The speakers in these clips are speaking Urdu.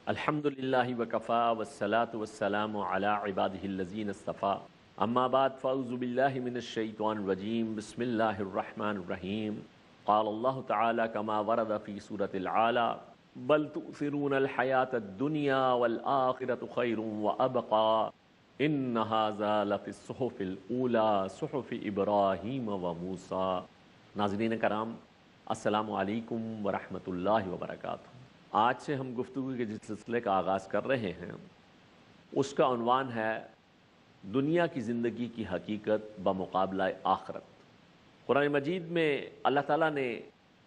الحمدللہ وکفا والصلاة والسلام علی عبادہ الذین اصطفیٰ اما بعد فاعوذ باللہ من الشیطان الرجیم بسم اللہ الرحمن الرحیم قال اللہ تعالی کما ورد فی سورة العالی بل تؤثرون الحیاة الدنیا والآخرة خیر وابقى ان ھذا لفی الصحف الاولی صحف ابراہیم وموسیٰ۔ ناظرین کرام، السلام علیکم ورحمۃ اللہ وبرکاتہ۔ آج سے ہم گفتگو کے جس سلسلے کا آغاز کر رہے ہیں اس کا عنوان ہے دنیا کی زندگی کی حقیقت بمقابلہ آخرت۔ قرآن مجید میں اللہ تعالیٰ نے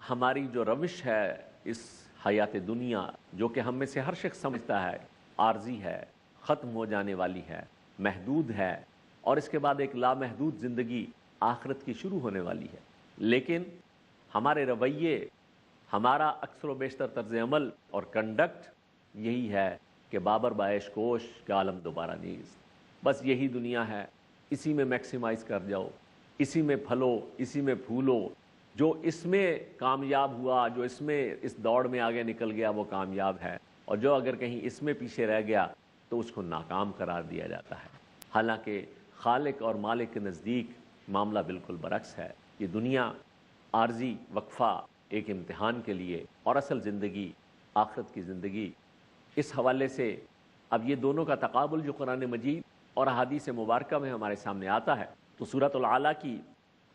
ہماری جو روش ہے اس حیات دنیا، جو کہ ہم میں سے ہر شخص سمجھتا ہے عارضی ہے، ختم ہو جانے والی ہے، محدود ہے، اور اس کے بعد ایک لامحدود زندگی آخرت کی شروع ہونے والی ہے، لیکن ہمارے رویے، ہمارا اکثر و بیشتر طرز عمل اور کنڈکٹ یہی ہے کہ بابر بعیش کوش کہ عالم دوبارہ نیست۔ بس یہی دنیا ہے، اسی میں میکسیمائز کر جاؤ، اسی میں پھلو، اسی میں پھولو۔ جو اس میں کامیاب ہوا، جو اس میں اس دوڑ میں آگے نکل گیا، وہ کامیاب ہے، اور جو اگر کہیں اس میں پیچھے رہ گیا تو اس کو ناکام قرار دیا جاتا ہے۔ حالانکہ خالق اور مالک کے نزدیک معاملہ بالکل برعکس ہے۔ یہ دنیا عارضی وقفہ ایک امتحان کے لیے، اور اصل زندگی آخرت کی زندگی۔ اس حوالے سے اب یہ دونوں کا تقابل جو قرآن مجید اور احادیث مبارکہ میں ہمارے سامنے آتا ہے، تو سورۃ العالی کی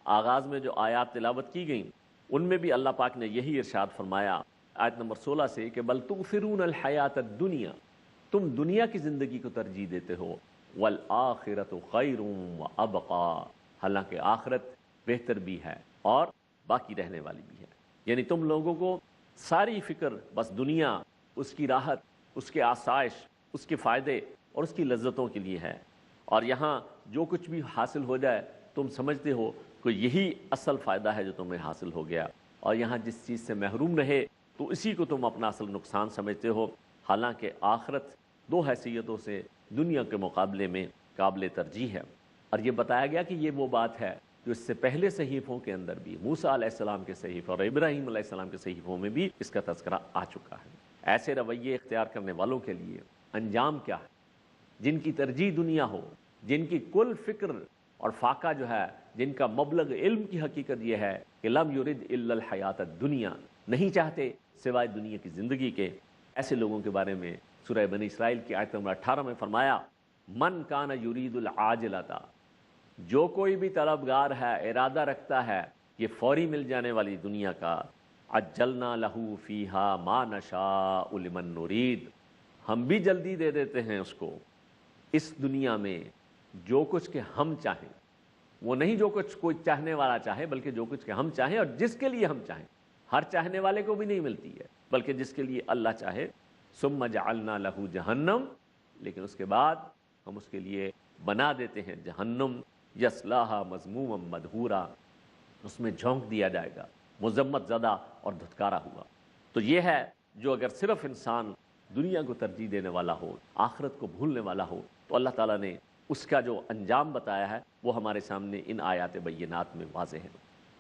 آغاز میں جو آیات تلاوت کی گئیں ان میں بھی اللہ پاک نے یہی ارشاد فرمایا آیت نمبر 16 سے کہ بل تؤثرون الحیات الدنیا، تم دنیا کی زندگی کو ترجیح دیتے ہو، والآخرۃ خیر وابقی، حالانکہ آخرت بہتر بھی ہے اور باقی رہنے والی بھی ہے۔ یعنی تم لوگوں کو ساری فکر بس دنیا، اس کی راحت، اس کے آسائش، اس کے فائدے اور اس کی لذتوں کے لیے ہے، اور یہاں جو کچھ بھی حاصل ہو جائے تم سمجھتے ہو کہ یہی اصل فائدہ ہے جو تمہیں حاصل ہو گیا، اور یہاں جس چیز سے محروم رہے تو اسی کو تم اپنا اصل نقصان سمجھتے ہو۔ حالانکہ آخرت دو حیثیتوں سے دنیا کے مقابلے میں قابل ترجیح ہے، اور یہ بتایا گیا کہ یہ وہ بات ہے جو اس سے پہلے صحیفوں کے اندر بھی، موسیٰ علیہ السلام کے صحیفے اور ابراہیم علیہ السلام کے صحیفوں میں بھی اس کا تذکرہ آ چکا ہے۔ ایسے رویے اختیار کرنے والوں کے لیے انجام کیا ہے؟ جن کی ترجیح دنیا ہو، جن کی کل فکر اور فاقہ جو ہے، جن کا مبلغ علم کی حقیقت یہ ہے کہ لم یرد الا الحیات الدنیا، نہیں چاہتے سوائے دنیا کی زندگی کے، ایسے لوگوں کے بارے میں سورہ بنی اسرائیل کی آیت نمبر 18 میں فرمایا من کان یرید العاجلۃ، جو کوئی بھی طلبگار ہے، ارادہ رکھتا ہے یہ فوری مل جانے والی دنیا کا، عجلنا لہ فیہا ما نشاء لمن نرید، ہم بھی جلدی دے دیتے ہیں اس کو اس دنیا میں جو کچھ کہ ہم چاہیں۔ وہ نہیں جو کچھ کوئی چاہنے والا چاہے، بلکہ جو کچھ کہ ہم چاہیں اور جس کے لیے ہم چاہیں۔ ہر چاہنے والے کو بھی نہیں ملتی ہے، بلکہ جس کے لیے اللہ چاہے۔ ثم جعلنا لہ جہنم، لیکن اس کے بعد ہم اس کے لیے بنا دیتے ہیں جہنم، یصلاھا مذموما مدحورا، اس میں جھونک دیا جائے گا مذمت زدہ اور دھتکارا ہوا۔ تو یہ ہے جو اگر صرف انسان دنیا کو ترجیح دینے والا ہو، آخرت کو بھولنے والا ہو، تو اللہ تعالیٰ نے اس کا جو انجام بتایا ہے وہ ہمارے سامنے ان آیات بینات میں واضح ہے۔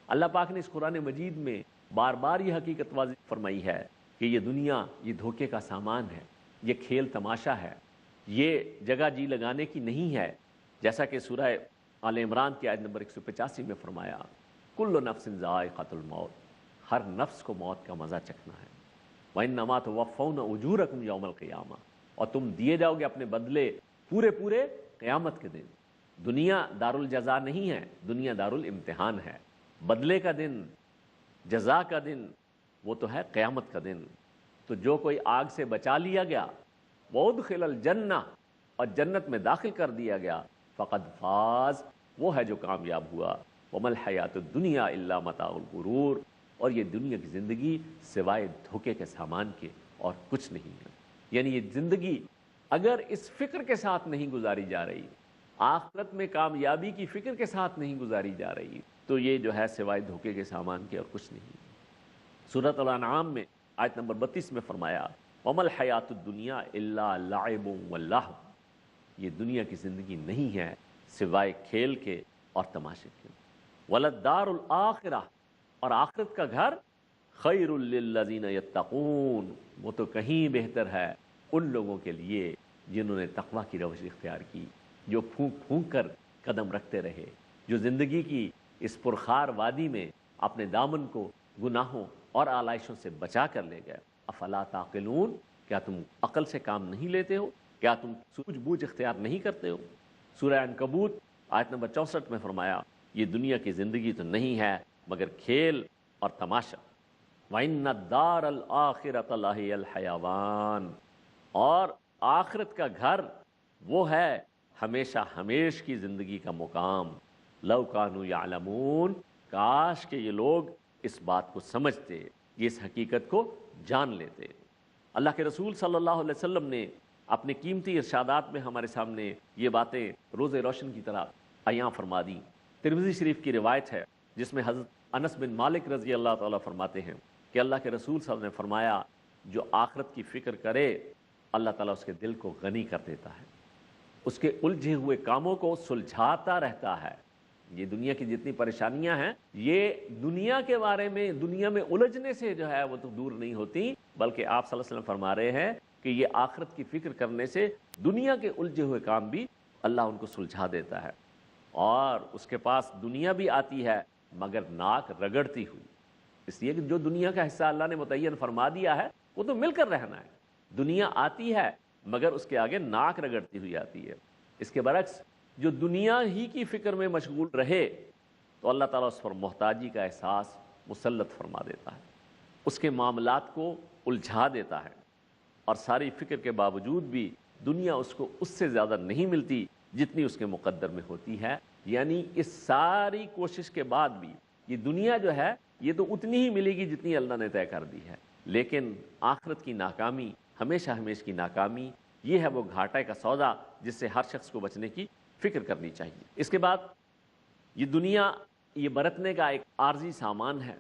اللہ پاک نے اس قرآن مجید میں بار بار یہ حقیقت واضح فرمائی ہے کہ یہ دنیا یہ دھوکے کا سامان ہے، یہ کھیل تماشا ہے، یہ جگہ جی لگانے کی نہیں ہے، جیسا کہ سورہ آل عمران کی آیت نمبر 185 میں فرمایا کل نفس ذائقۃ الموت، ہر نفس کو موت کا مزہ چکھنا ہے، وَإِنَّمَا تُوَفَّوْنَ أُجُورَكُمْ يَوْمَ الْقِيَامَةِ، اور تم دیے جاؤ گے اپنے بدلے پورے قیامت کے دن۔ دنیا دار الجزا نہیں ہے، دنیا دار الامتحان ہے۔ بدلے کا دن، جزا کا دن، وہ تو ہے قیامت کا دن۔ تو جو کوئی آگ سے بچا لیا گیا، وَأُدْخِلَ الْجَنَّةَ، اور جنت میں داخل کر دیا گیا، فقد فاز، وہ ہے جو کامیاب ہوا۔ وَمَا الْحَيَاةُ الدُّنْيَا إِلَّا مَتَاعُ الْغُرُورِ، اور یہ دنیا کی زندگی سوائے دھوکے کے سامان کے اور کچھ نہیں ہے۔ یعنی یہ زندگی اگر اس فکر کے ساتھ نہیں گزاری جا رہی، آخرت میں کامیابی کی فکر کے ساتھ نہیں گزاری جا رہی، تو یہ جو ہے سوائے دھوکے کے سامان کے اور کچھ نہیں۔ سورۃ الانعام میں آیت نمبر 32 میں فرمایا وَمَا الْحَيَاةُ الدُّنْيَا إِلَّا لَعِبٌ وَلَهْوٌ، یہ دنیا کی زندگی نہیں ہے سوائے کھیل کے اور تماشے کے۔ وَلَلدَّارُ الْآخِرَةُ، اور آخرت کا گھر خَيْرٌ لِلَّذِينَ يَتَّقُونَ، وہ تو کہیں بہتر ہے ان لوگوں کے لیے جنہوں نے تقویٰ کی روش اختیار کی، جو پھونک پھونک کر قدم رکھتے رہے، جو زندگی کی اس پرخار وادی میں اپنے دامن کو گناہوں اور آلائشوں سے بچا کر لے گئے۔ افلا تعقلون، کیا تم عقل سے کام نہیں لیتے ہو؟ کیا تم سوجھ بوجھ اختیار نہیں کرتے ہو؟ سورہ عنکبوت آیت نمبر 64 میں فرمایا، یہ دنیا کی زندگی تو نہیں ہے مگر کھیل اور تماشا۔ وَإِنَّ الدَّارَ الْآخِرَةَ لَهِيَ الْحَيَوَانُ، اور آخرت کا گھر وہ ہے ہمیشہ ہمیش کی زندگی کا مقام۔ لَوْ كَانُوا يَعْلَمُونَ، کاش کہ یہ لوگ اس بات کو سمجھتے، یہ اس حقیقت کو جان لیتے۔ اللہ کے رسول صلی اللہ علیہ وسلم نے اپنے قیمتی ارشادات میں ہمارے سامنے یہ باتیں روز روشن کی طرح عیاں فرما دیں۔ ترمذی شریف کی روایت ہے جس میں حضرت انس بن مالک رضی اللہ تعالیٰ فرماتے ہیں کہ اللہ کے رسول صلی اللہ علیہ وسلم نے فرمایا، جو آخرت کی فکر کرے اللہ تعالیٰ اس کے دل کو غنی کر دیتا ہے، اس کے الجھے ہوئے کاموں کو سلجھاتا رہتا ہے۔ یہ دنیا کی جتنی پریشانیاں ہیں، یہ دنیا کے بارے میں، دنیا میں الجھنے سے جو ہے وہ تو دور نہیں ہوتی، بلکہ آپ صلی اللہ علیہ وسلم فرما رہے ہیں کہ یہ آخرت کی فکر کرنے سے دنیا کے الجھے ہوئے کام بھی اللہ ان کو سلجھا دیتا ہے، اور اس کے پاس دنیا بھی آتی ہے مگر ناک رگڑتی ہوئی، اس لیے کہ جو دنیا کا حصہ اللہ نے متعین فرما دیا ہے وہ تو مل کر رہنا ہے۔ دنیا آتی ہے مگر اس کے آگے ناک رگڑتی ہوئی آتی ہے۔ اس کے برعکس جو دنیا ہی کی فکر میں مشغول رہے تو اللہ تعالیٰ اس پر محتاجی کا احساس مسلط فرما دیتا ہے، اس کے معاملات کو الجھا دیتا ہے، اور ساری فکر کے باوجود بھی دنیا اس کو اس سے زیادہ نہیں ملتی جتنی اس کے مقدر میں ہوتی ہے۔ یعنی اس ساری کوشش کے بعد بھی یہ دنیا جو ہے یہ تو اتنی ہی ملے گی جتنی اللہ نے طے کر دی ہے، لیکن آخرت کی ناکامی، ہمیشہ ہمیش کی ناکامی، یہ ہے وہ گھاٹے کا سودا جس سے ہر شخص کو بچنے کی فکر کرنی چاہیے۔ اس کے بعد یہ دنیا یہ برتنے کا ایک عارضی سامان ہے،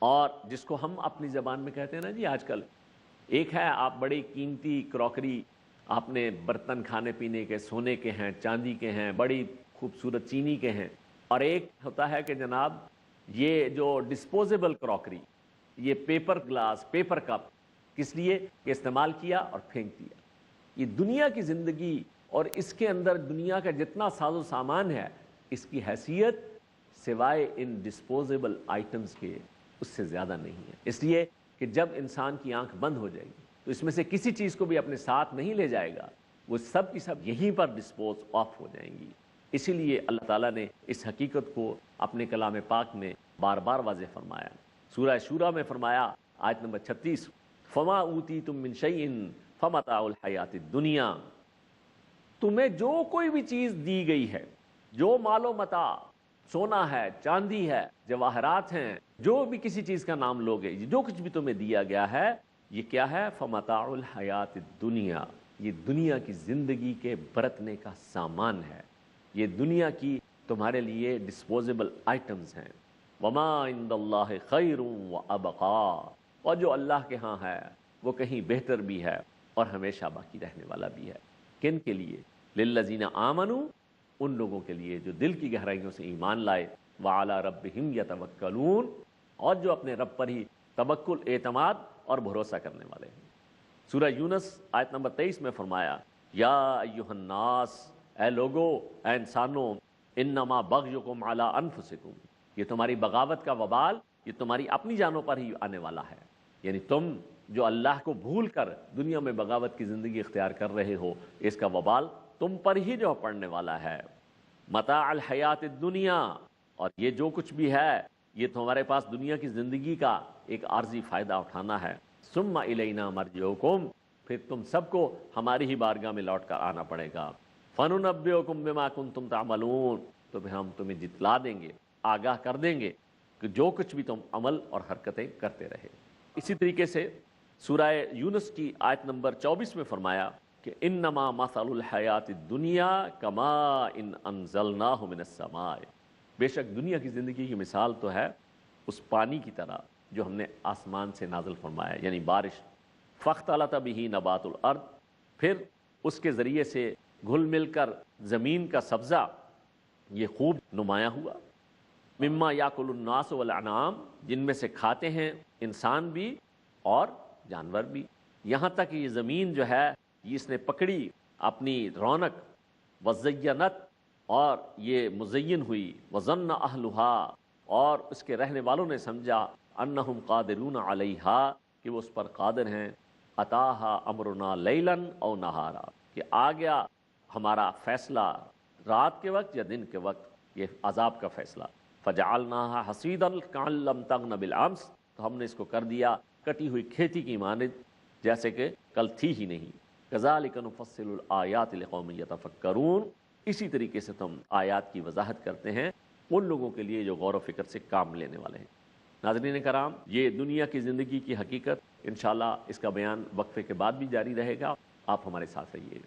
اور جس کو ہم اپنی زبان میں کہتے ہیں نا جی آج کل، ایک ہے آپ بڑی قیمتی کراکری، آپ نے برتن کھانے پینے کے سونے کے ہیں، چاندی کے ہیں، بڑی خوبصورت چینی کے ہیں، اور ایک ہوتا ہے کہ جناب یہ جو ڈسپوزیبل کراکری، یہ پیپر گلاس، پیپر کپ، کس لیے کہ استعمال کیا اور پھینک دیا۔ یہ دنیا کی زندگی اور اس کے اندر دنیا کا جتنا ساز و سامان ہے، اس کی حیثیت سوائے ان ڈسپوزیبل آئٹمز کے اس سے زیادہ نہیں ہے۔ اس لیے کہ جب انسان کی آنکھ بند ہو جائے گی تو اس میں سے کسی چیز کو بھی اپنے ساتھ نہیں لے جائے گا، وہ سب کی سب یہیں پر ڈسپوز آف ہو جائیں گی۔ اسی لیے اللہ تعالیٰ نے اس حقیقت کو اپنے کلام پاک میں بار بار واضح فرمایا۔ سورہ شورا میں فرمایا آیت نمبر 36، فما اوتیتم من شیء فمتاع الحیات الدنیا، تمہیں جو کوئی بھی چیز دی گئی ہے، جو مال و متاع، سونا ہے، چاندی ہے، جواہرات ہیں، جو بھی کسی چیز کا نام لوگے، جو کچھ بھی تمہیں دیا گیا ہے، یہ کیا ہے؟ فمتاع الحیات الدنیا، یہ دنیا کی زندگی کے برتنے کا سامان ہے، یہ دنیا کی تمہارے لیے ڈسپوزیبل آئٹمز ہیں۔ وما عند اللہ خیر وابقا، اور جو اللہ کے ہاں ہے وہ کہیں بہتر بھی ہے اور ہمیشہ باقی رہنے والا بھی ہے۔ کن کے لیے؟ للذین آمنوا، ان لوگوں کے لیے جو دل کی گہرائیوں سے ایمان لائے، وعلی ربہم یتوکلون، اور جو اپنے رب پر ہی توکل، اعتماد اور بھروسہ کرنے والے ہیں۔ سورہ یونس آیت نمبر 23 میں فرمایا، یا ایھا الناس، اے لوگو، اے انسانوں، انما بغیکم علی انفسکم، یہ تمہاری بغاوت کا وبال یہ تمہاری اپنی جانوں پر ہی آنے والا ہے۔ یعنی تم جو اللہ کو بھول کر دنیا میں بغاوت کی زندگی اختیار کر رہے ہو، اس کا وبال تم پر ہی جو پڑنے والا ہے۔ متاع الحیات الدنیا، اور یہ جو کچھ بھی ہے یہ تمہارے پاس دنیا کی زندگی کا ایک عارضی فائدہ اٹھانا ہے۔ ثم الینا مرجعکم، پھر تم سب کو ہماری ہی بارگاہ میں لوٹ کر آنا پڑے گا۔ فننبئکم بما کنتم تعملون، تو پھر ہم تمہیں جتلا دیں گے، آگاہ کر دیں گے کہ جو کچھ بھی تم عمل اور حرکتیں کرتے رہے۔ اسی طریقے سے سورہ یونس کی آیت نمبر 24 میں فرمایا کہ انما مثل الحیات الدنیا کماء انزلناہ من السماء، بے شک دنیا کی زندگی کی مثال تو ہے اس پانی کی طرح جو ہم نے آسمان سے نازل فرمایا، یعنی بارش۔ فاختلط بہ نبات الارض، پھر اس کے ذریعے سے گھل مل کر زمین کا سبزہ یہ خوب نمایاں ہوا۔ مما یاکل الناس والانعام، جن میں سے کھاتے ہیں انسان بھی اور جانور بھی۔ یہاں تک یہ زمین جو ہے یہ اس نے پکڑی اپنی رونق، وزینت، اور یہ مزین ہوئی، وظن اہلھا، اور اس کے رہنے والوں نے سمجھا انہم قادرون علیہا کہ وہ اس پر قادر ہیں، اتاہا امرنا لیلا او نہارا کہ آ گیا ہمارا فیصلہ رات کے وقت یا دن کے وقت، یہ عذاب کا فیصلہ، فجعلناها حصیدا کأن لم تغن بالامس، تو ہم نے اس کو کر دیا کٹی ہوئی کھیتی کی مانند جیسے کہ کل تھی ہی نہیں، کذالک نفصل الآیات لقوم یتفکرون، اسی طریقے سے تم آیات کی وضاحت کرتے ہیں ان لوگوں کے لیے جو غور و فکر سے کام لینے والے ہیں۔ ناظرین کرام، یہ دنیا کی زندگی کی حقیقت، انشاءاللہ اس کا بیان وقفے کے بعد بھی جاری رہے گا، آپ ہمارے ساتھ رہیے۔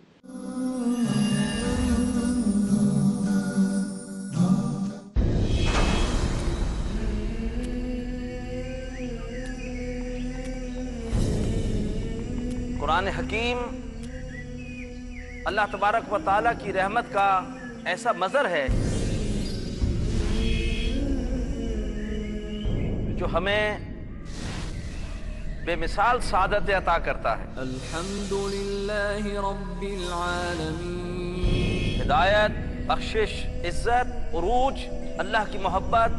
قرآن حکیم اللہ تبارک و تعالیٰ کی رحمت کا ایسا مظہر ہے جو ہمیں بے مثال سعادت عطا کرتا ہے۔ الحمدللہ رب العالمین، ہدایت، بخشش، عزت، عروج، اللہ کی محبت،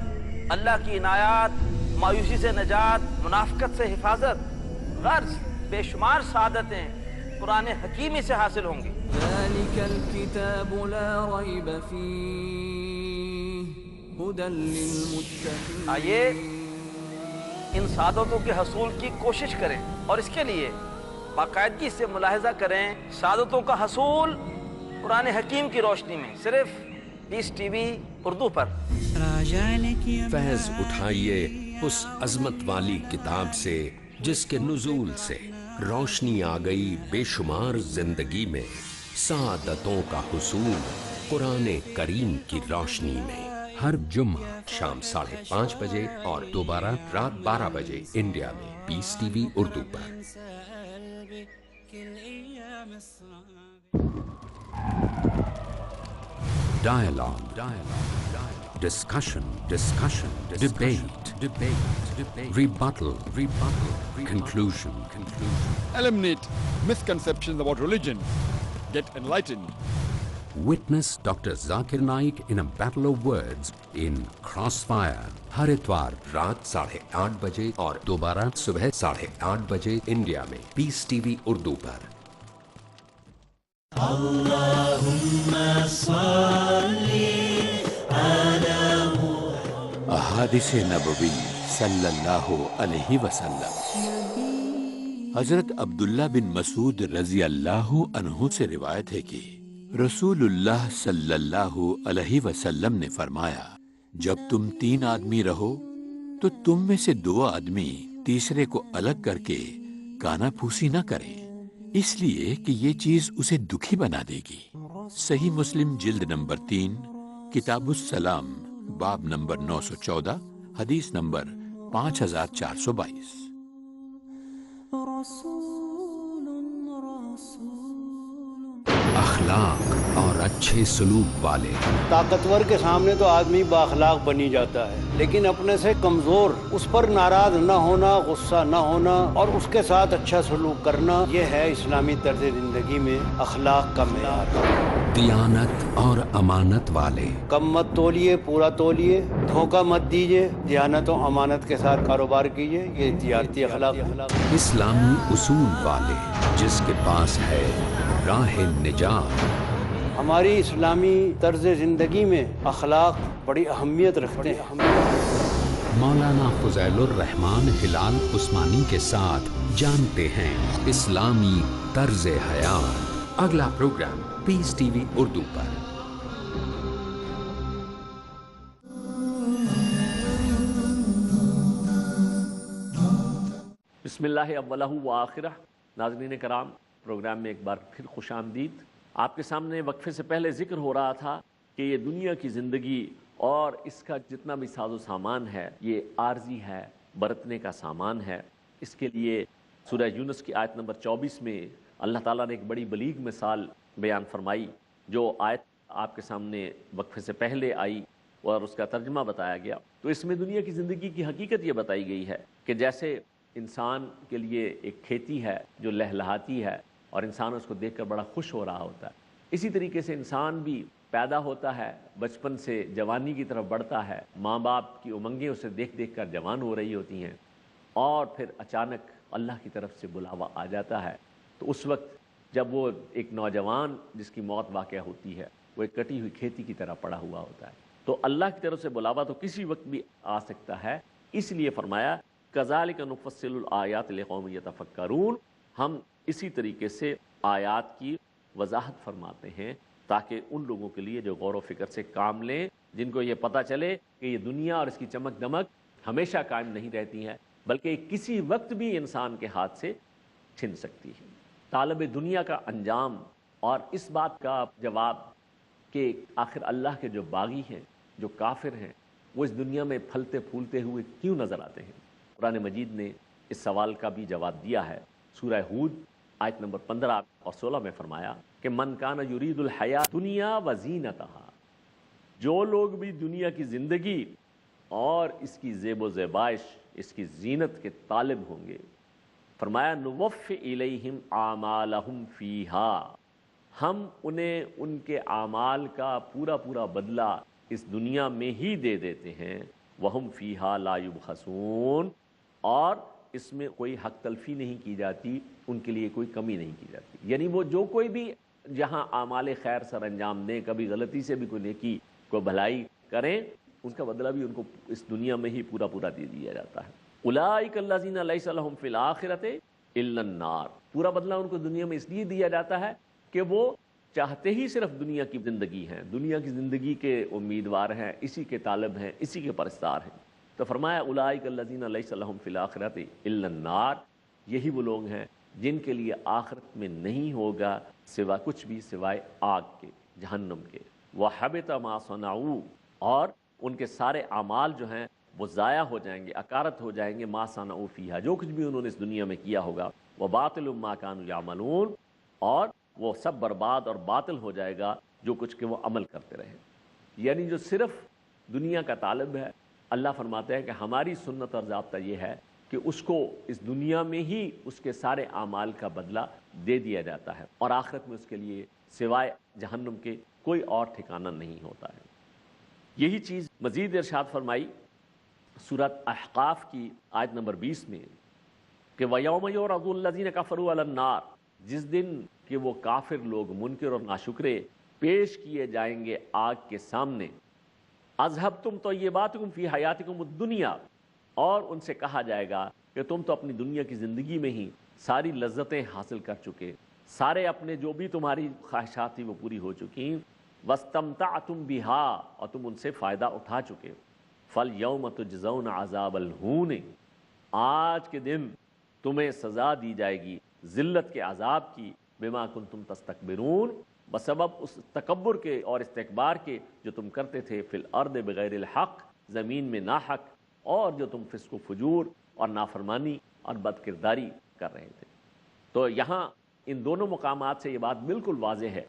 اللہ کی عنایات، مایوسی سے نجات، منافقت سے حفاظت، غرض بے شمار سعادتیں قرآن حکیمی سے حاصل ہوں گی۔ ذالک الکتاب لا ریب فیہ ھدی للمتقین۔ آئیے ان سعادتوں کے حصول کی کوشش کریں اور اس کے لیے باقاعدگی سے ملاحظہ کریں سعادتوں کا حصول قرآن حکیم کی روشنی میں، صرف پیس ٹی وی اردو پر۔ فیض اٹھائیے اس عظمت والی کتاب سے جس کے نزول سے روشنی آ گئی بے شمار زندگی میں، سعادتوں کا حصول قرآن کریم کی روشنی میں، ہر جمعہ شام 5:30 بجے اور دوبارہ رات 12 بجے انڈیا میں پیس ٹی وی اردو پر۔ Dialogue, discussion, debate, rebuttal, conclusion. Eliminate misconceptions about religion. Get enlightened. Witness Dr. Zakir Naik in a battle of words in Crossfire. ہر اتوار رات 8:30 بجے اور دوبارہ صبح 8:30 بجے انڈیا میں پیس ٹی وی اردو پر۔ احادیث نبوی صلی اللہ علیہ وسلم۔ حضرت عبداللہ بن مسعود رضی اللہ عنہ سے روایت ہے کہ رسول اللہ صلی اللہ علیہ وسلم نے فرمایا، جب تم 3 آدمی رہو تو تم میں سے 2 آدمی تیسرے کو الگ کر کے کانا پھوسی نہ کریں، اس لیے کہ یہ چیز اسے دکھی بنا دے گی۔ صحیح مسلم جلد نمبر 3 کتاب السلام باب نمبر 914 حدیث نمبر 5422۔ اخلاق اور اچھے سلوک والے، طاقتور کے سامنے تو آدمی بااخلاق بنی جاتا ہے، لیکن اپنے سے کمزور اس پر ناراض نہ ہونا، غصہ نہ ہونا اور اس کے ساتھ اچھا سلوک کرنا، یہ ہے اسلامی طرز زندگی میں اخلاق کا معیار۔ دیانت اور امانت والے، کم مت تولیے، پورا تولیے، دھوکہ مت دیجیے، دیانت و امانت کے ساتھ کاروبار کیجیے، یہ تجارتی اخلاق۔ اسلامی اصول والے، جس کے پاس ہے راہ نجات۔ ہماری اسلامی طرز زندگی میں اخلاق بڑی اہمیت رکھتے ہیں۔ مولانا فضیل الرحمان ہلال عثمانی کے ساتھ جانتے ہیں اسلامی طرز حیات۔ اگلا پروگرام پیس ٹی وی اردو پر۔ بسم اللہ اولہ و آخرہ۔ ناظرین کرام، پروگرام میں ایک بار پھر خوش آمدید۔ آپ کے سامنے وقفے سے پہلے ذکر ہو رہا تھا کہ یہ دنیا کی زندگی اور اس کا جتنا بھی ساز و سامان ہے یہ عارضی ہے، برتنے کا سامان ہے۔ اس کے لیے سورہ یونس کی آیت نمبر 24 میں اللہ تعالیٰ نے ایک بڑی بلیغ مثال بیان فرمائی، جو آیت آپ کے سامنے وقفے سے پہلے آئی اور اس کا ترجمہ بتایا گیا۔ تو اس میں دنیا کی زندگی کی حقیقت یہ بتائی گئی ہے کہ جیسے انسان کے لیے ایک کھیتی ہے جو لہلہاتی ہے اور انسان اس کو دیکھ کر بڑا خوش ہو رہا ہوتا ہے، اسی طریقے سے انسان بھی پیدا ہوتا ہے، بچپن سے جوانی کی طرف بڑھتا ہے، ماں باپ کی امنگیں اسے دیکھ دیکھ کر جوان ہو رہی ہوتی ہیں، اور پھر اچانک اللہ کی طرف سے بلاوا آ جاتا ہے، تو اس وقت جب وہ ایک نوجوان جس کی موت واقع ہوتی ہے وہ ایک کٹی ہوئی کھیتی کی طرح پڑا ہوا ہوتا ہے، تو اللہ کی طرف سے بلاوا تو کسی وقت بھی آ سکتا ہے، اس لیے فرمایا کذالک نفصل الآیات لقوم یتفکرون، ہم اسی طریقے سے آیات کی وضاحت فرماتے ہیں تاکہ ان لوگوں کے لیے جو غور و فکر سے کام لیں، جن کو یہ پتہ چلے کہ یہ دنیا اور اس کی چمک دمک ہمیشہ قائم نہیں رہتی ہے بلکہ کسی وقت بھی انسان کے ہاتھ سے چھن سکتی ہے۔ طالب دنیا کا انجام اور اس بات کا جواب کہ آخر اللہ کے جو باغی ہیں، جو کافر ہیں، وہ اس دنیا میں پھلتے پھولتے ہوئے کیوں نظر آتے ہیں؟ قرآن مجید نے اس سوال کا بھی جواب دیا ہے۔ سورہ ہود آیت نمبر 15 اور 16 میں فرمایا کہ من کان یرید الحیات دنیا وزینتہا، جو لوگ بھی دنیا کی زندگی اور اس کی زیب و زیبائش، اس کی زینت کے طالب ہوں گے، فرمایا نوفی الیہم اعمالہم فیہا، ہم انہیں ان کے اعمال کا پورا پورا بدلہ اس دنیا میں ہی دے دیتے ہیں، وہم فیہا لا یبخسون، اور اس میں کوئی حق تلفی نہیں کی جاتی، ان کے لیے کوئی کمی نہیں کی جاتی۔ یعنی وہ جو کوئی بھی جہاں اعمال خیر سر انجام دیں، کبھی غلطی سے بھی کوئی نیکی کوئی بھلائی کریں، اس کا بدلہ بھی ان کو اس دنیا میں ہی پورا پورا دے دیا جاتا ہے۔ اولئک الذین لیس لہم فی الآخرۃ الا النار، پورا بدلہ ان کو دنیا میں اس لیے دیا جاتا ہے کہ وہ چاہتے ہی صرف دنیا کی زندگی ہیں، دنیا کی زندگی کے امیدوار ہیں، اسی کے طالب ہیں، اسی کے پرستار ہیں۔ تو فرمایا اولئک الذین لیس لہم فی الآخرۃ الا النار، یہی وہ لوگ ہیں جن کے لیے آخرت میں نہیں ہوگا سوا کچھ بھی سوائے آگ کے، جہنم کے۔ وحبط ما صنعوا، اور ان کے سارے اعمال جو ہیں وہ ضائع ہو جائیں گے، اکارت ہو جائیں گے، ما صنعوا فیہا، جو کچھ بھی انہوں نے اس دنیا میں کیا ہوگا، وباطل ما کانوا یعملون، اور وہ سب برباد اور باطل ہو جائے گا جو کچھ کہ وہ عمل کرتے رہے۔ یعنی جو صرف دنیا کا طالب ہے، اللہ فرماتا ہے کہ ہماری سنت اور ضابطہ یہ ہے کہ اس کو اس دنیا میں ہی اس کے سارے اعمال کا بدلہ دے دیا جاتا ہے، اور آخرت میں اس کے لیے سوائے جہنم کے کوئی اور ٹھکانہ نہیں ہوتا ہے۔ یہی چیز مزید ارشاد فرمائی سورۃ احقاف کی آیت نمبر 20 میں کہ وَيَوْمَ يُعْرَضُ الَّذِينَ كَفَرُوا عَلَى النَّارِ، جس دن کہ وہ کافر لوگ منکر اور ناشکرے پیش کیے جائیں گے آگ کے سامنے، اذهبتم طیباتکم فی حیاتکم الدنیا، اور ان سے کہا جائے گا کہ تم تو اپنی دنیا کی زندگی میں ہی ساری لذتیں حاصل کر چکے، سارے اپنے جو بھی تمہاری خواہشات تھی وہ پوری ہو چکی، واستمتعتم بہا، اور تم ان سے فائدہ اٹھا چکے، فالیوم تجزون عذاب الہون، آج کے دن تمہیں سزا دی جائے گی ذلت کے عذاب کی، بما کنتم تستکبرون، بسبب اس تکبر کے اور استکبار کے جو تم کرتے تھے، فی الارض بغیر الحق، زمین میں ناحق، اور جو تم فسق و فجور اور نافرمانی اور بد کرداری کر رہے تھے۔ تو یہاں ان دونوں مقامات سے یہ بات بالکل واضح ہے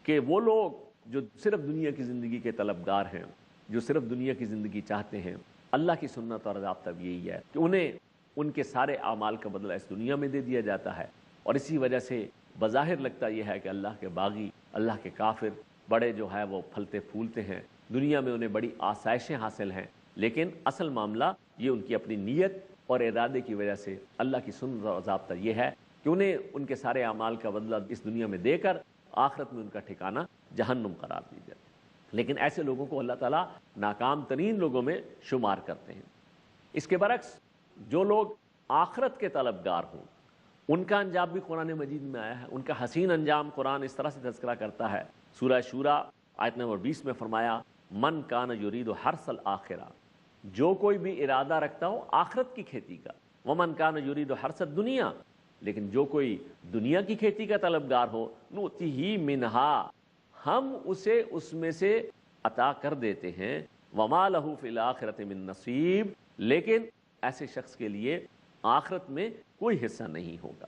کہ وہ لوگ جو صرف دنیا کی زندگی کے طلبگار ہیں، جو صرف دنیا کی زندگی چاہتے ہیں، اللہ کی سنت اور ضابطہ بھی یہی ہے کہ انہیں ان کے سارے اعمال کا بدلہ اس دنیا میں دے دیا جاتا ہے، اور اسی وجہ سے بظاہر لگتا یہ ہے کہ اللہ کے باغی، اللہ کے کافر بڑے جو ہے وہ پھلتے پھولتے ہیں، دنیا میں انہیں بڑی آسائشیں حاصل ہیں، لیکن اصل معاملہ یہ ان کی اپنی نیت اور ارادے کی وجہ سے اللہ کی سنت اور ضابطہ یہ ہے کہ انہیں ان کے سارے اعمال کا بدلہ اس دنیا میں دے کر آخرت میں ان کا ٹھکانہ جہنم قرار دی جائے۔ لیکن ایسے لوگوں کو اللہ تعالیٰ ناکام ترین لوگوں میں شمار کرتے ہیں۔ اس کے برعکس جو لوگ آخرت کے طلبگار ہوں، ان کا انجام بھی قرآن مجید میں آیا ہے، ان کا حسین انجام قرآن اس طرح سے تذکرہ کرتا ہے۔ سورہ شورى آیت نمبر 20 میں فرمایا من کان یرید حرث الآخرہ، جو کوئی بھی ارادہ رکھتا ہو آخرت کی کھیتی کا، ومن کان یرید حرث الدنیا، لیکن جو کوئی دنیا کی کھیتی کا طلبگار ہو، نؤتیہ منہا، ہم اسے اس میں سے عطا کر دیتے ہیں، وما لہ فی الآخرۃ من نصیب، لیکن ایسے شخص کے لیے آخرت میں کوئی حصہ نہیں ہوگا۔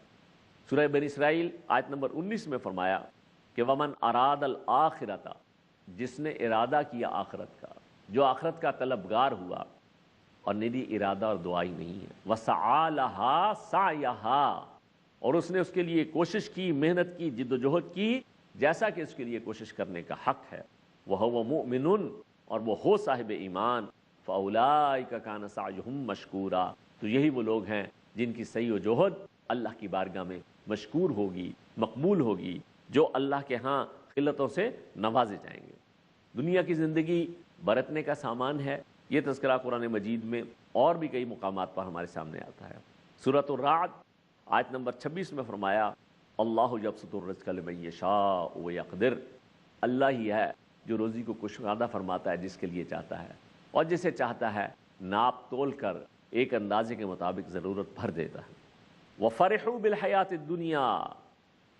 سورہ بنی اسرائیل آیت نمبر 19 میں فرمایا کہ ومن اراد الآخرۃ، جس نے ارادہ کیا آخرت کا، جو آخرت کا طلبگار ہوا، اور نری ارادہ اور دعا ہی نہیں ہے۔ وَسَعَى لَهَا سَعْيَهَا، اور اس نے اس کے لیے کوشش کی، محنت کی، جد و جہد کی جیسا کہ اس کے لیے کوشش کرنے کا حق ہے۔ وَهُوَ مُؤْمِنٌ، اور وہ ہو صاحب ایمان، فَأُولَٰئِكَ كَانَ سَعْيُهُمْ مَشْكُورًا، تو یہی وہ لوگ ہیں جن کی سعی و جہد اللہ کی بارگاہ میں مشکور ہوگی، مقبول ہوگی، جو اللہ کے ہاں قلتوں سے نوازے جائیں گے۔ دنیا کی زندگی برتنے کا سامان ہے، یہ تذکرہ قرآن مجید میں اور بھی کئی مقامات پر ہمارے سامنے آتا ہے۔ سورۃ الرعد آیت نمبر 26 میں فرمایا اللہ یبسط الرزق لمن یشاء ویقدر، اللہ ہی ہے جو روزی کو کشادہ فرماتا ہے جس کے لیے چاہتا ہے، اور جسے چاہتا ہے ناپ تول کر ایک اندازے کے مطابق ضرورت بھر دیتا ہے۔ وَفَرِحُوا بِالْحَيَاةِ الدُّنْيَا،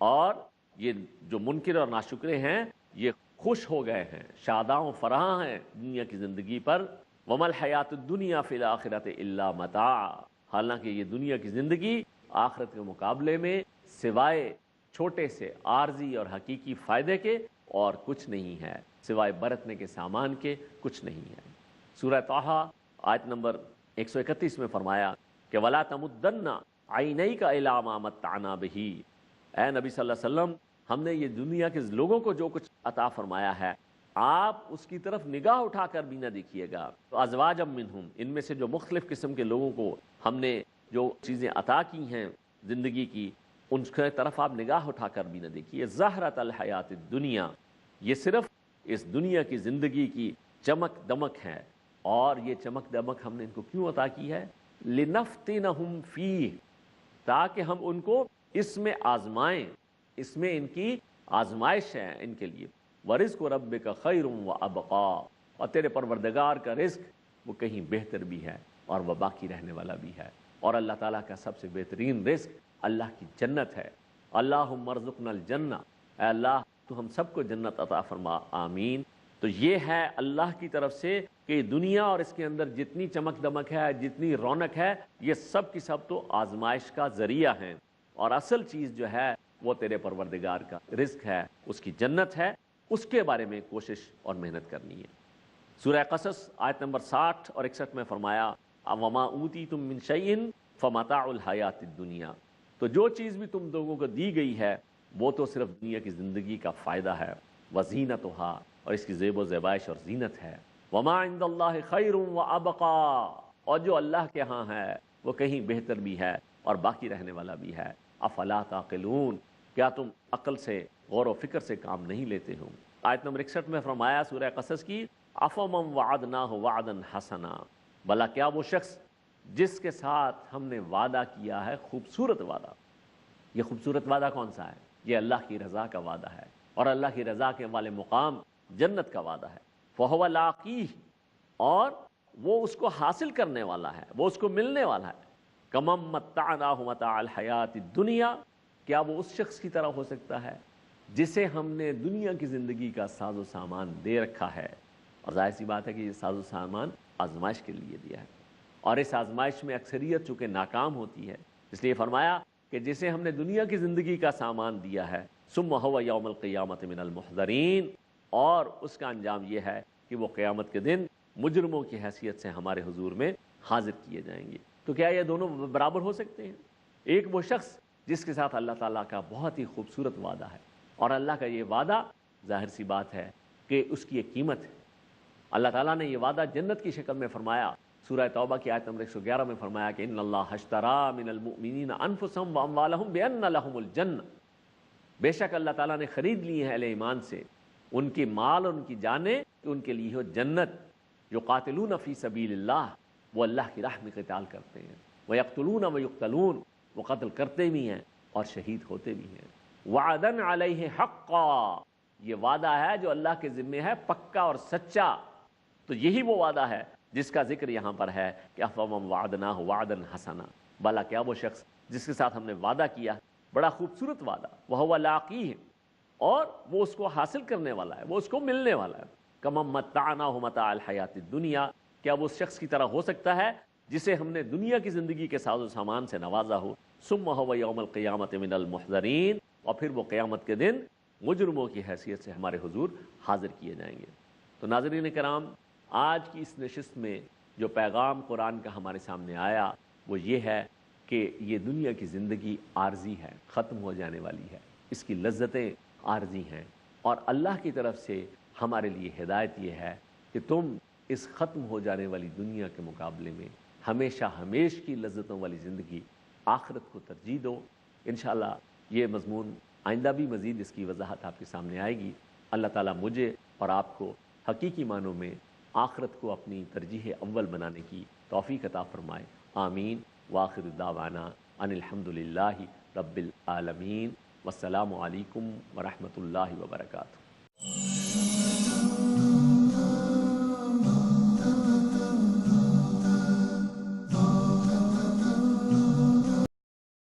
اور یہ جو منکر اور ناشکرے ہیں یہ خوش ہو گئے ہیں، شاداں و فراں ہیں دنیا کی زندگی پر۔ وَمَا الْحَيَاةُ الدُّنْيَا فِي الْآخِرَةِ إِلَّا مَتَاعٌ، حالانکہ یہ دنیا کی زندگی آخرت کے مقابلے میں سوائے چھوٹے سے عارضی اور حقیقی فائدے کے اور کچھ نہیں ہے، سوائے برتنے کے سامان کے کچھ نہیں ہے۔ سورہ طٰہٰ آیت نمبر 131 میں فرمایا کہ وَلَا تَمُدَّنَّ عَيْنَيْكَ إِلَىٰ مَا مَتَّعْنَا بِهِ، اے نبی صلی اللہ علیہ وسلم، ہم نے یہ دنیا کے لوگوں کو جو کچھ عطا فرمایا ہے آپ اس کی طرف نگاہ اٹھا کر بھی نہ دیکھیے گا۔ تو ازواجا منہم، ان میں سے جو مختلف قسم کے لوگوں کو ہم نے جو چیزیں عطا کی ہیں زندگی کی، ان کی طرف آپ نگاہ اٹھا کر بھی نہ دیکھیے۔ زہرۃ الحیات الدنیا، یہ صرف اس دنیا کی زندگی کی چمک دمک ہے، اور یہ چمک دمک ہم نے ان کو کیوں عطا کی ہے؟ لنفتنہم فیہ، تاکہ ہم ان کو اس میں آزمائیں، اس میں ان کی آزمائش ہے ان کے لیے۔ وَرِزْقُ رَبِّكَ خَيْرٌ وَأَبْقَىٰ، اور تیرے پروردگار کا رزق وہ کہیں بہتر بھی ہے اور وہ باقی رہنے والا بھی ہے، اور اللہ تعالیٰ کا سب سے بہترین رزق اللہ کی جنت ہے۔ اللہم ارزقنا الجنہ، اے اللہ تو ہم سب کو جنت عطا فرما، آمین۔ تو یہ ہے اللہ کی طرف سے کہ دنیا اور اس کے اندر جتنی چمک دمک ہے، جتنی رونق ہے، یہ سب کی سب تو آزمائش کا ذریعہ ہیں، اور اصل چیز جو ہے وہ تیرے پروردگار کا رزق ہے، اس کی جنت ہے، اس کے بارے میں کوشش اور محنت کرنی ہے۔ سورہ قصص آیت نمبر 60 اور 61 میں فرمایا وَمَا أُوتِيتُم مِّن شَيْءٍ فَمَتَاعُ الْحَيَاةِ الدُّنْيَا، تو جو چیز بھی تم لوگوں کو دی گئی ہے وہ تو صرف دنیا کی زندگی کا فائدہ ہے، وَزِينَتُهَا، اور اس کی زیب و زیبائش اور زینت ہے، وَمَا عِندَ اللَّهِ خَيْرٌ وَأَبْقَىٰ، اور جو اللہ کے ہاں ہے وہ کہیں بہتر بھی ہے اور باقی رہنے والا بھی ہے۔ افلا تعقلون، کیا تم عقل سے غور و فکر سے کام نہیں لیتے ہو؟ آیت نمبر 61 میں فرمایا سورہ قصص کی افمن وعدناہ وعدا حسنا، بھلا کیا وہ شخص جس کے ساتھ ہم نے وعدہ کیا ہے خوبصورت وعدہ، یہ خوبصورت وعدہ کون سا ہے؟ یہ اللہ کی رضا کا وعدہ ہے، اور اللہ کی رضا کے والے مقام جنت کا وعدہ ہے۔ فہو لاقیہ، اور وہ اس کو حاصل کرنے والا ہے، وہ اس کو ملنے والا ہے۔ کمم متعناہ متاع الحیات الدنیا، کیا وہ اس شخص کی طرح ہو سکتا ہے جسے ہم نے دنیا کی زندگی کا ساز و سامان دے رکھا ہے؟ اور ظاہر سی بات ہے کہ یہ ساز و سامان آزمائش کے لیے دیا ہے، اور اس آزمائش میں اکثریت چونکہ ناکام ہوتی ہے، اس لیے فرمایا کہ جسے ہم نے دنیا کی زندگی کا سامان دیا ہے ثم هو یوم القیامت من المحضرین، اور اس کا انجام یہ ہے کہ وہ قیامت کے دن مجرموں کی حیثیت سے ہمارے حضور میں حاضر کیے جائیں گے۔ تو کیا یہ دونوں برابر ہو سکتے ہیں؟ ایک وہ شخص جس کے ساتھ اللہ تعالیٰ کا بہت ہی خوبصورت وعدہ ہے، اور اللہ کا یہ وعدہ ظاہر سی بات ہے کہ اس کی ایک قیمت ہے۔ اللہ تعالیٰ نے یہ وعدہ جنت کی شکل میں فرمایا، سورہ توبہ کی آیت نمبر 111 میں فرمایا کہ ان اللہ اشترى من المؤمنین انفسهم واموالهم بان لهم الجنہ، بے شک اللہ تعالیٰ نے خرید لی ہے اہل ایمان سے ان کی مال اور ان کی جانیں کہ ان کے لیے ہو جنت، یقاتلون فی سبیل اللہ، وہ اللہ کی راہ میں قتال کرتے ہیں، ویقتلون ویقتلون، وہ قتل کرتے بھی ہیں اور شہید ہوتے بھی ہیں۔ وعدن علیہ حقا، یہ وعدہ ہے جو اللہ کے ذمہ ہے پکا اور سچا۔ تو یہی وہ وعدہ ہے جس کا ذکر یہاں پر ہے کہ افمن وعدناہ وعدا حسنا، بھلا کیا وہ شخص جس کے ساتھ ہم نے وعدہ کیا بڑا خوبصورت وعدہ، وہو لاقیہ، اور وہ اس کو حاصل کرنے والا ہے، وہ اس کو ملنے والا ہے۔ کمم متعناہ متاع الحیات الدنیا، کیا وہ اس شخص کی طرح ہو سکتا ہے جسے ہم نے دنیا کی زندگی کے ساز و سامان سے نوازا ہو؟ ثم هو یوم القیامت من المحضرین، اور پھر وہ قیامت کے دن مجرموں کی حیثیت سے ہمارے حضور حاضر کیے جائیں گے۔ تو ناظرین کرام، آج کی اس نشست میں جو پیغام قرآن کا ہمارے سامنے آیا وہ یہ ہے کہ یہ دنیا کی زندگی عارضی ہے، ختم ہو جانے والی ہے، اس کی لذتیں عارضی ہیں، اور اللہ کی طرف سے ہمارے لیے ہدایت یہ ہے کہ تم اس ختم ہو جانے والی دنیا کے مقابلے میں ہمیشہ ہمیش کی لذتوں والی زندگی آخرت کو ترجیح دو۔ انشاءاللہ یہ مضمون آئندہ بھی مزید اس کی وضاحت آپ کے سامنے آئے گی۔ اللہ تعالیٰ مجھے اور آپ کو حقیقی معنوں میں آخرت کو اپنی ترجیح اول بنانے کی توفیق عطا فرمائے، آمین۔ وآخر دعوانا ان الحمد للہ رب العالمین، والسلام علیکم ورحمۃ اللہ وبرکاتہ۔